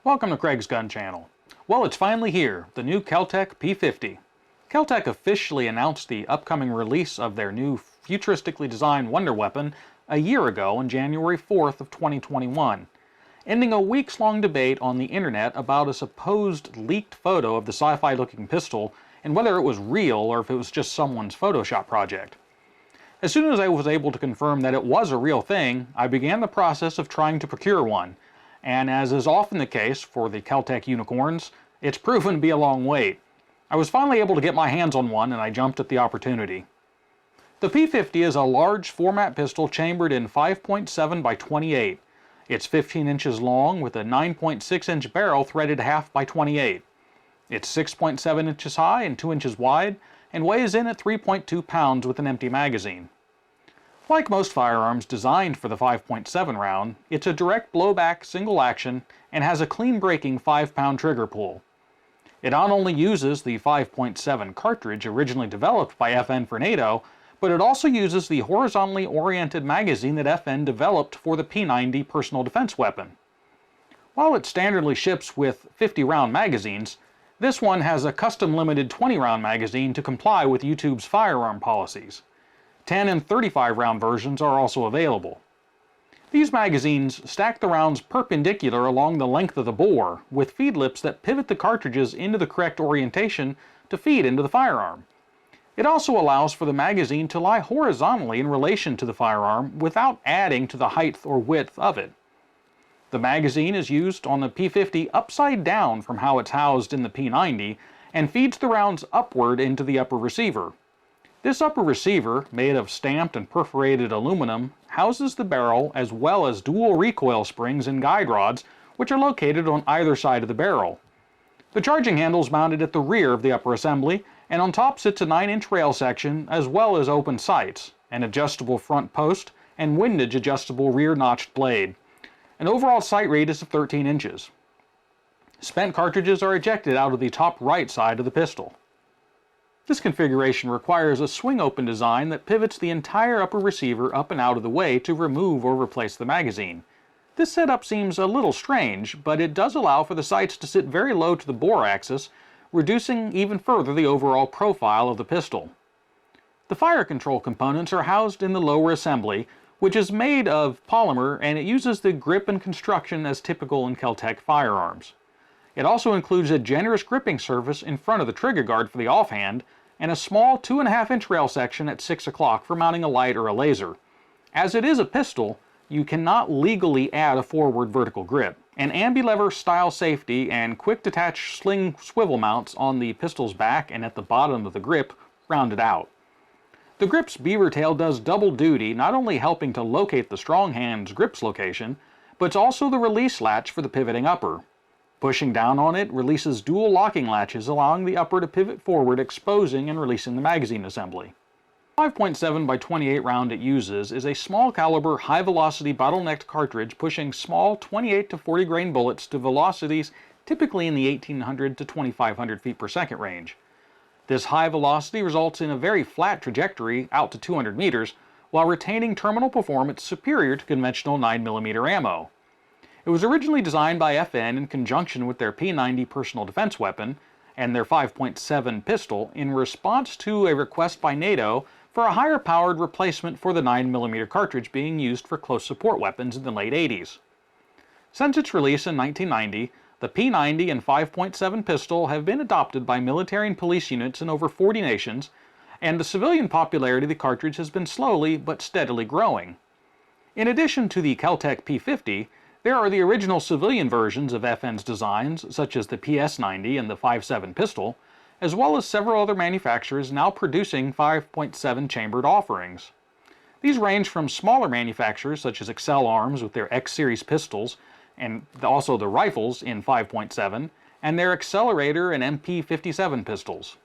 Welcome to Craig's Gun Channel. Well, it's finally here, the new KelTec P50. KelTec officially announced the upcoming release of their new futuristically designed wonder weapon a year ago on January 4th of 2021, ending a weeks-long debate on the internet about a supposed leaked photo of the sci-fi looking pistol and whether it was real or if it was just someone's Photoshop project. As soon as I was able to confirm that it was a real thing, I began the process of trying to procure one, and as is often the case for the KelTec unicorns, it's proven to be a long wait. I was finally able to get my hands on one and I jumped at the opportunity. The P50 is a large format pistol chambered in 5.7 by 28. It's 15 inches long with a 9.6 inch barrel threaded half by 28. It's 6.7 inches high and 2 inches wide and weighs in at 3.2 pounds with an empty magazine. Like most firearms designed for the 5.7 round, it's a direct blowback single action and has a clean breaking 5-pound trigger pull. It not only uses the 5.7 cartridge originally developed by FN for NATO, but it also uses the horizontally oriented magazine that FN developed for the P90 personal defense weapon. While it standardly ships with 50-round magazines, this one has a custom limited 20-round magazine to comply with YouTube's firearm policies. 10 and 35-round versions are also available. These magazines stack the rounds perpendicular along the length of the bore, with feed lips that pivot the cartridges into the correct orientation to feed into the firearm. It also allows for the magazine to lie horizontally in relation to the firearm without adding to the height or width of it. The magazine is used on the P50 upside down from how it's housed in the P90 and feeds the rounds upward into the upper receiver. This upper receiver, made of stamped and perforated aluminum, houses the barrel as well as dual recoil springs and guide rods, which are located on either side of the barrel. The charging handle is mounted at the rear of the upper assembly, and on top sits a 9-inch rail section as well as open sights, an adjustable front post, and windage adjustable rear notched blade. An overall sight radius of 13 inches. Spent cartridges are ejected out of the top right side of the pistol. This configuration requires a swing-open design that pivots the entire upper receiver up and out of the way to remove or replace the magazine. This setup seems a little strange, but it does allow for the sights to sit very low to the bore axis, reducing even further the overall profile of the pistol. The fire control components are housed in the lower assembly, which is made of polymer, and it uses the grip and construction as typical in KelTec firearms. It also includes a generous gripping surface in front of the trigger guard for the offhand, and a small 2.5-inch rail section at 6 o'clock for mounting a light or a laser. As it is a pistol, you cannot legally add a forward vertical grip. An ambi-lever style safety and quick detach sling swivel mounts on the pistol's back and at the bottom of the grip round it out. The grip's beaver tail does double duty, not only helping to locate the strong hand's grip's location, but it's also the release latch for the pivoting upper. Pushing down on it releases dual locking latches, allowing the upper to pivot forward, exposing and releasing the magazine assembly. The 5.7 by 28 round it uses is a small caliber, high velocity bottlenecked cartridge pushing small 28 to 40 grain bullets to velocities typically in the 1800 to 2500 feet per second range. This high velocity results in a very flat trajectory out to 200 meters, while retaining terminal performance superior to conventional 9mm ammo. It was originally designed by FN in conjunction with their P90 personal defense weapon and their 5.7 pistol in response to a request by NATO for a higher powered replacement for the 9mm cartridge being used for close support weapons in the late 80s. Since its release in 1990, the P90 and 5.7 pistol have been adopted by military and police units in over 40 nations, and the civilian popularity of the cartridge has been slowly but steadily growing. In addition to the KelTec P50, there are the original civilian versions of FN's designs, such as the PS90 and the 5.7 pistol, as well as several other manufacturers now producing 5.7 chambered offerings. These range from smaller manufacturers such as Excel Arms with their X-Series pistols, and also the rifles in 5.7, and their Accelerator and MP57 pistols.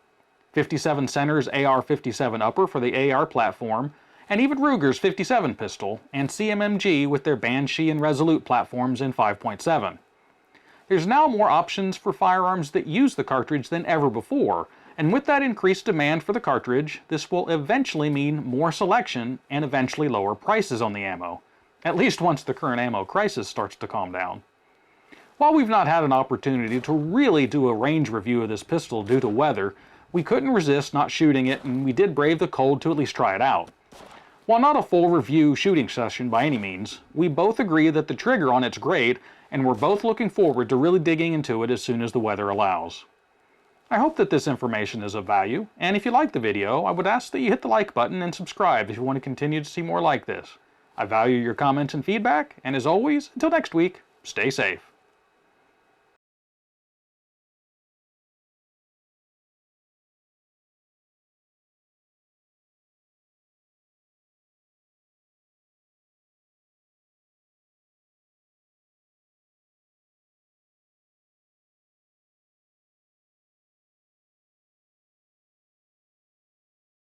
57 Center's AR-57 upper for the AR platform, and even Ruger's 57 pistol, and CMMG with their Banshee and Resolute platforms in 5.7. There's now more options for firearms that use the cartridge than ever before, and with that increased demand for the cartridge, this will eventually mean more selection and eventually lower prices on the ammo, at least once the current ammo crisis starts to calm down. While we've not had an opportunity to really do a range review of this pistol due to weather, we couldn't resist not shooting it, and we did brave the cold to at least try it out. While not a full review shooting session by any means, we both agree that the trigger on it's great, and we're both looking forward to really digging into it as soon as the weather allows. I hope that this information is of value, and if you liked the video, I would ask that you hit the like button and subscribe if you want to continue to see more like this. I value your comments and feedback, and as always, until next week, stay safe.